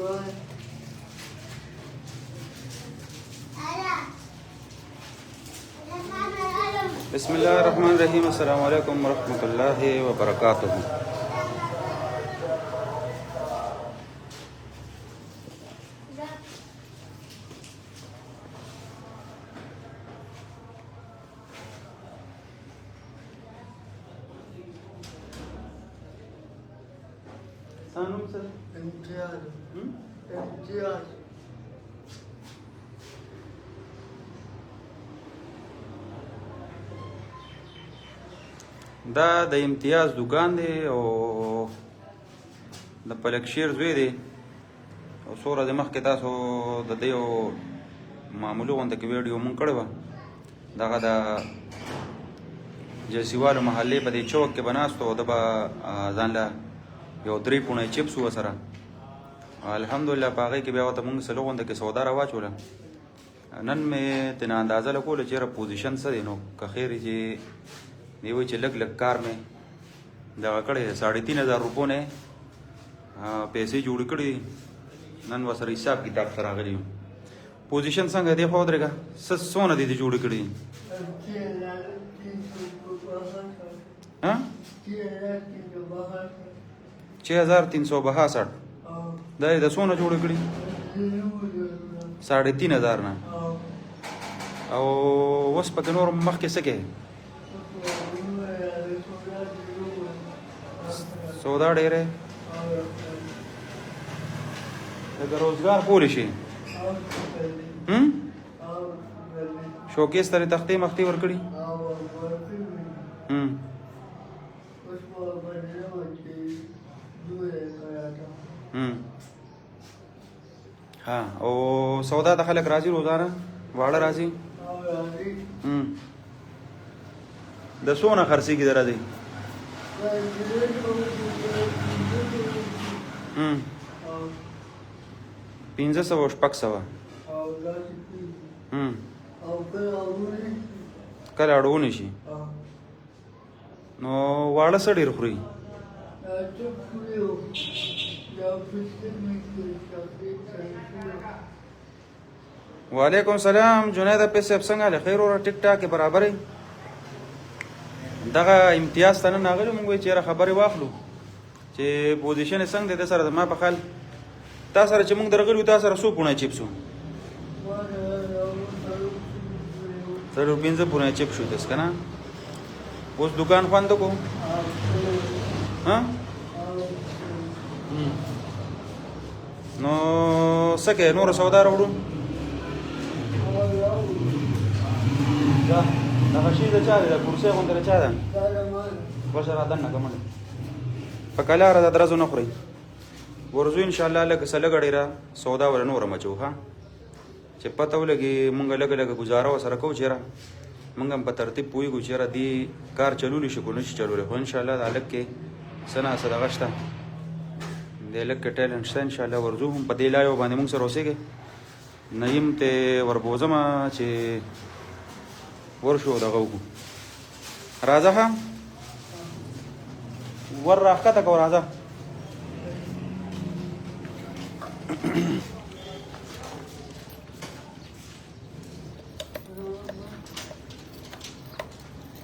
بسم الله الرحمن الرحیم. السلام علیکم ورحمۃ اللہ وبرکاتہ. دا د امتیاز دکان دی او د پلکشیر زوی دی او څو ورځې مخکې تاسو د دې یو معمولي غونډه کې ویډیو مونږ کړې وه. دغه د جیسیوالو محلې په دې چوک کې به ناست و، ده به ځان له یو 3 پوڼۍ چپس و سره. الحمدلله په هغې کې بیا ورته مونږ سلو غونډه کې سودا راواچوله. نن مې ترېنه اندازه لګوله چې یاره پوزیشن څه دی، نو که خیر چې دی وایي چې لږ لږ کار مې دغه کړی دی. 3500 روپو نه پیسې جوړې کړي دي. نن ورسره حساب کتاب سره راغلی یم. پوزیشن څنګه دی خو ودرېږه، څونه دي جوړې کړي دي؟ 6362. دا یې د څونه جوړې کړي؟ 3500 نه. او اوس پکې نور مخکې څه کوې؟ سودا ډېرې لکه روزګار کولی شي. شوکیس ته یې تختې مختې ورکړي؟ ها. او سودا ته خلک راځي روزانه؟ واړه راځي؟ د څونه خرڅېږي د راځي؟ 500 او 600. کله اړونه شي نو واړه څه ډېر خوري؟ وعلیکم سلام جنید اپی صاحب، څنګه حال؟ خیر وره ټیک ټاک برابر یې؟ دغه امتیاز ته نن راغلو، موږ وایو چې یاره خبرې واخلو چې پوزیشن یې څنګه دی. د سره زما په خیال تا سره چې موږ درغلي وو تا سره څو پوڼۍ چپس وو؟ 5 پوڼۍ چپ شو داس که نه؟ اوس دکان خوند کو نو څه کوې؟ نوره سودا راوړو؟ دغه شي د چا دی؟ د کرسۍ غوندې د چا ده؟ ورشه را دننه که منډه په کلاره د درزو نه خورئ. ورځو انشاءالله لږ څه لږه ډېره سودا وله نوره مچو ښه، چې پته ولګي مونږ لږه لږه ګزاره ورسره کوو چې یاره مونږ هم په ترتیب پوهېږو چې یاره دې کار چلولی شي که نه شي چلولی. خو انشاءالله دا لږ کې څه نه څه دغه شته، دې لږ کې ټیلنټ شته. انشاءالله ورځو هم په دې لایو باندې مونږ سره اوسېږئ. نعیم ته وربوځمه چې ورشو دغه وکړو. راځه ښه ور راښکته کړه راځه.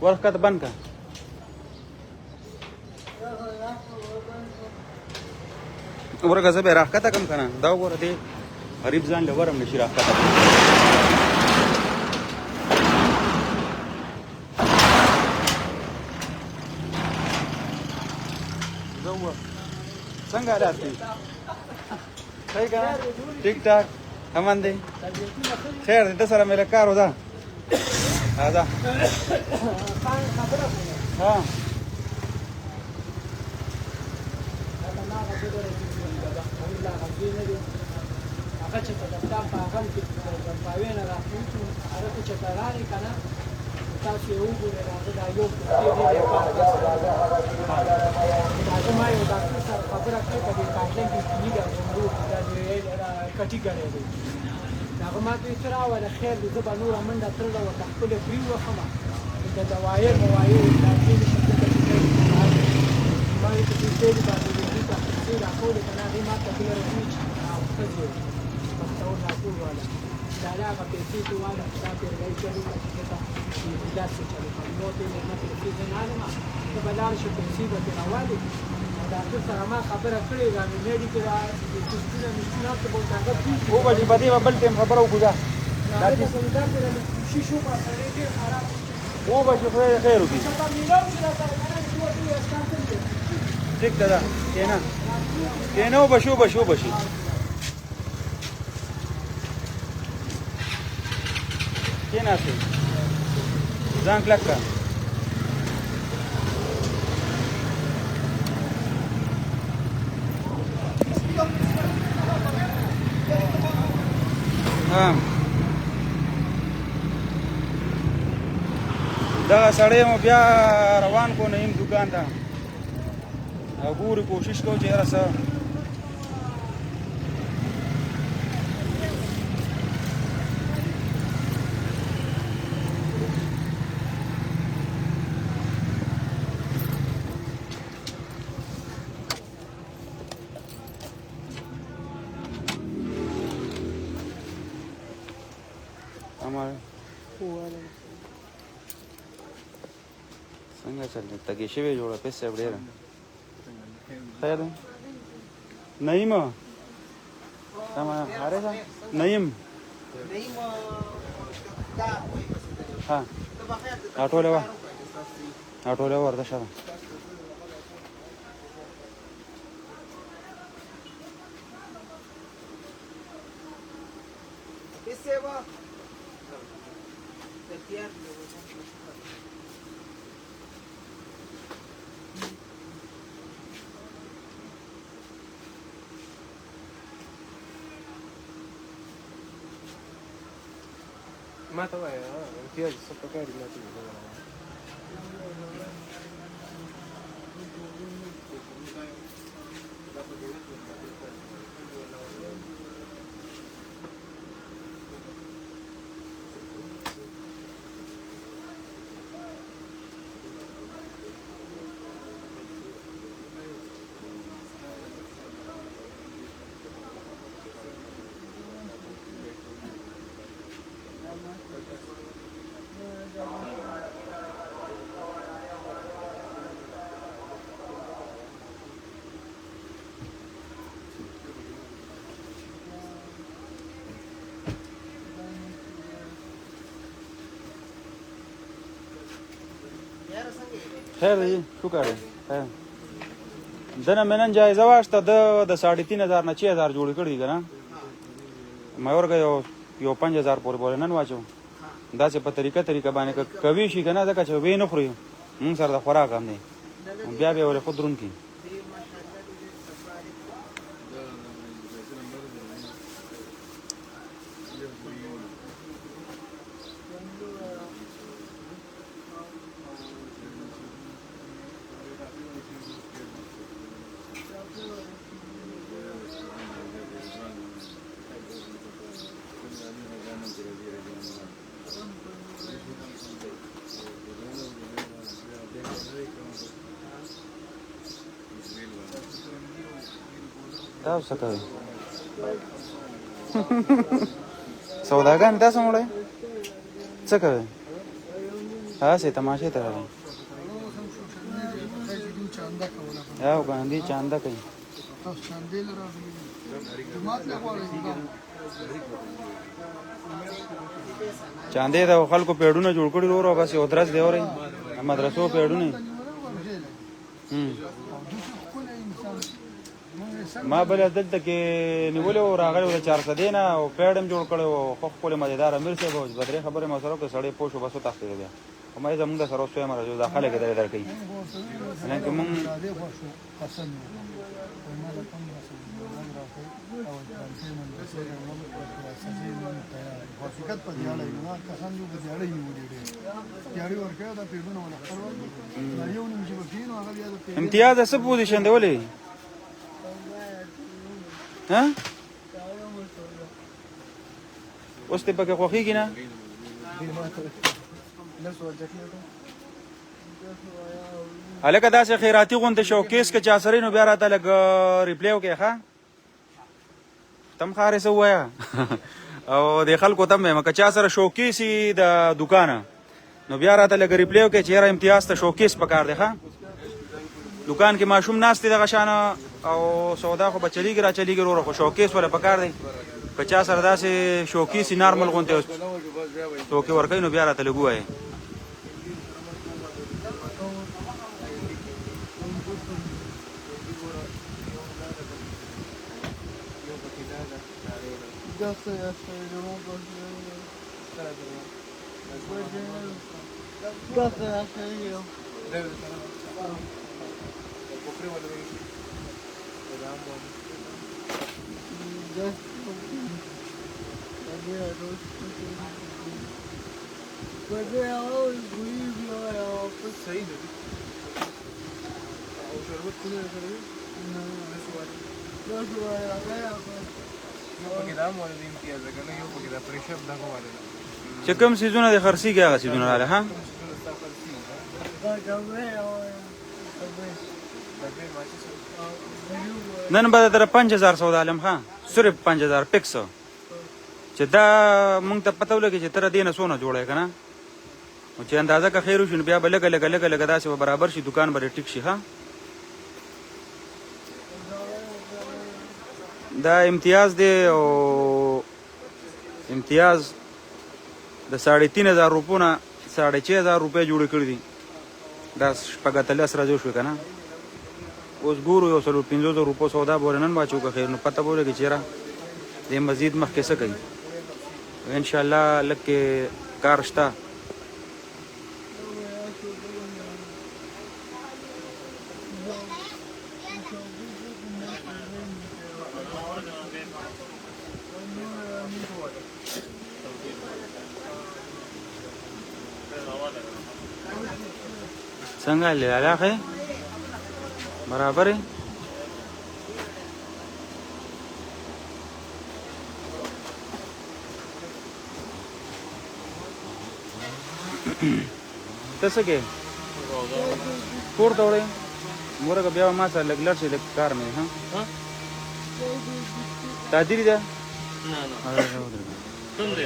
ورښکته بند کړه. ورګه زه به یې راښکته کړم که نه؟ دا وګوره دې غریب ځان له ورم نشي راښکته کړی. څنګه حالات دي؟ صحیح که نه؟ ټیک ټاک امن دی؟ خیر دی. ده سره مې لږ کار و ده. راځه. ها هغه چې په دفتر په هغه کې پاوې نه راخلو هغه چې ترانې که نه تاسو یې وګورئ. هغه دا یو هغه ما یو ډاکټر سره خبره کړې په دې کاټلن کې کلینیک دا کټي ګڼی دی. هغه ما ته ویل څه راوله خیر دی، زه به نوره منډه تلله ورته خپلې فري وښمه د دوایې موایې دا ټولې ما یې په دې ډېرې باندې دې ته پیسې راکولې که نه هغې ما ته بله راځي چې دی پښتو ناپور والا دا هغه پیسې ته والا دا پیرګۍ چلو چې تا داسې چلو نو ته نه پیسې نه علم ته بلار شو پیسې به راوالي دا سره ما خبره کړې دا مې دې کې دا چې مشکلات ته بوته هغه او به دې بل ټیم خبرو وکړه دا چې څنګه دا شیشو په سره کې خراب او به خیر خیر وکړي ټیک ده کېنه وبشي کېناسې ځان کلک کړه دغه سړی مو بیا روان کو نعیم دکان ته او ګوري کوشش کوو چې یاره څه څنګه چل دی تګې شوې جوړه پیسې ډېره خیر دی نعیم سما هره ده نعیم ها اټوله ورته شه ما ته وایه امتیاز څه پکار دي ما ته خیر دی شو کاری خیر دنه منن جایزه واشته د 3500 نه 6000 جوړ کړی کنه مې ورګه یو 5000 پورې نن واچو دا چې په طریقه باندې کوي شي کنه دا چې وې نه خوري مونږ سره د خوراک هم نه بیا به ولې خودرون کی تاسو څه کوئ سوداګان تاسو مړی څه کوئ هسې تماشې ته راغی یو باندې چانده کوي چاندې د خلکو پیډونه جوړ کړي ورو بس یو درس دی اوري مدرسو پیډونه ما بل دلته کې نیولې و راغلی و د 400 نه او پیډ هم جوړ کړی و خو خپلې مزېدار امیر صاحب و بدرې خبرې ما سره وکړې سړی پوه شو بس وتښتېدو بیا خو ما یې زمونږ د سره اوس وایم راځو دا خلک یې درکوي حالانکې مونږ امتیاز څه پوزیشن دی ولې ها اوس ته پکې خوښیږي نه هلکه داسې خیراتي غونډه شوکیس که چا سره نو بیا راته لږ ریپلی وکړې ښه تم خارې څه ووایه او د خلکو تم یم که چا سره شوکیس وي د دوکانه نو بیا راته لږ ریپلی وکړئ چې یاره امتیاز ته شوکیس پکار دی ښه دوکان کې ماشوم ناست دی دغه شانه او سودا خو به چلیږي را چلیږي وروره خو شوکیس ولا پکار دی که چا سره داسې شوکیس نارمل غونتی ټوکې ورکوي نو بیا راته لږ ووایئ چې کوم سیزونه د خرڅېږي هغه سیزونه راغله ها نن به در 5000 سودا علم ها صرف 5000 پکس چې دا مونږ ته پته ولګي چې تر دې نه سونه جوړه کنه او چې اندازه که خیر وشي بیا به لګه داسې به برابر شي دکان به ټیک شي ها دا امتیاز دی او امتیاز د 3500 روپو نه 6500 روپۍ جوړې کړي دي دا شپږ اتلس ورځې شوې که نه اوس ګورو یو 500 روپو سودا به نن واچو که خیر نو پته به ولګي چېرې دې مزید مخکې څه کوي انشاءالله لږ کې کار شته څنګه لاله برابر ته څه کې کور ته وړې مورګه بیا ما سره لږ لړ شي د کار مې ها تعدیل ده نه کوم دی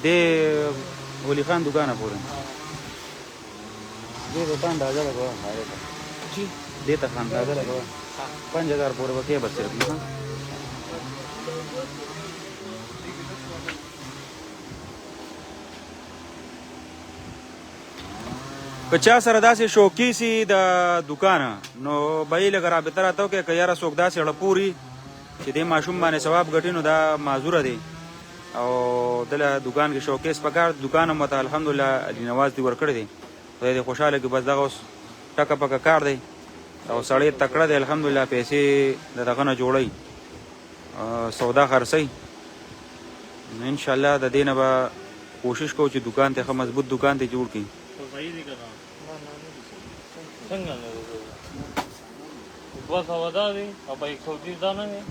د ولی خان دکانه پورې دې دوکان دا ځای لګوا جی دې ته خان دا ځای لګوا 5000 پورې وکي بس صرف ها که چا سره داسې شوقي سي د دکانه نو به یې لږ رابطه راته وکړي که یاره څوک داسې اړه پوري چې دې ماشوم باندې ثواب ګټي نو دا معذوره دی او دله دکان کې شوکیس پکار دکان هم ورته الحمدلله علي نواز دې ورکړی دی خدای دې خوشحاله کړي بس دغه اوس ټکه پکه کار دی او سړی تکړه دی الحمدلله پیسې د دغه نه جوړوي سودا خرڅوي نو انشاءالله د دې نه به کوشش کوو چې دکان ته ښه مضبوط دکان ته جوړ کړي څنګه نه 200 دا دی او په 130 دا نه دی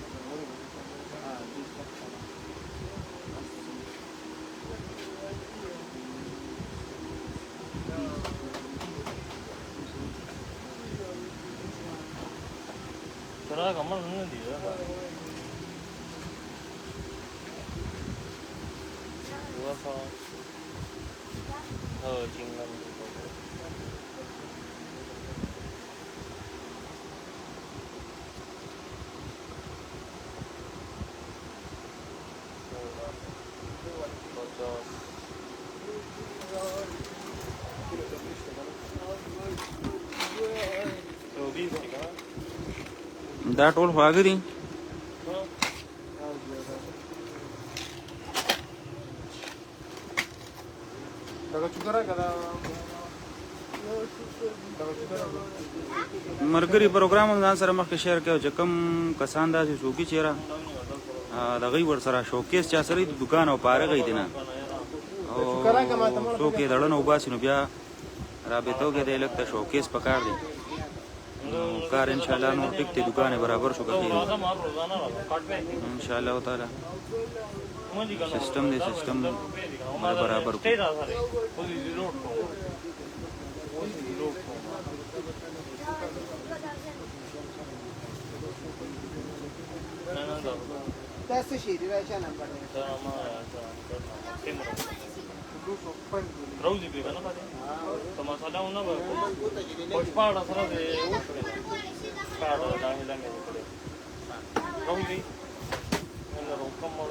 ترا کوم نه دی دا 200 جنګل دا ټول خواږه دي مرګري پروګرام هم ځان سره مخکې شیر کړو چې کوم کسان داسې څوکي چیرې دغه ورسره شوکیس چا سره د دکان او پارغې دي نه او څوک یې دړنه وباسي نو بیا رابطو کې د لږ ته شوکیس پکار دی کار انشاءالله نو ټیک ته دکان برابر شو کړي انشاءالله تعالی سیستم دې سیستم برابر کو تاسو شي دی راشه نمبر دا ما تیمور 205 روزي به کنه پاتې تما ساده ونه به پوښ پاړه سره دې وښه پاړه دا نه لنګ کړي روزي نو کوم مړ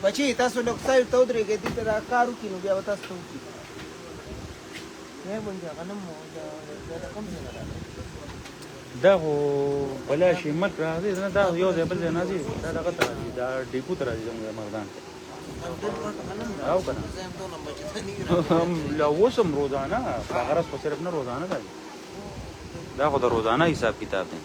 بچي تاسو لوک سایډ ته ودرېږئ دې ته کارو کینو بیا به تاسو ته وکړي نه بنجا غنم دا کم څه نه دا خو بلا شي مت راځي نه دا یو ځای بل ځای نه ځي دا دغه ته راځي دا ډیپو ته راځي زموږ مردان او کنه هم لا وسم روزانه هغه راس په صرف نه روزانه دا خو د روزانه حساب کتاب دی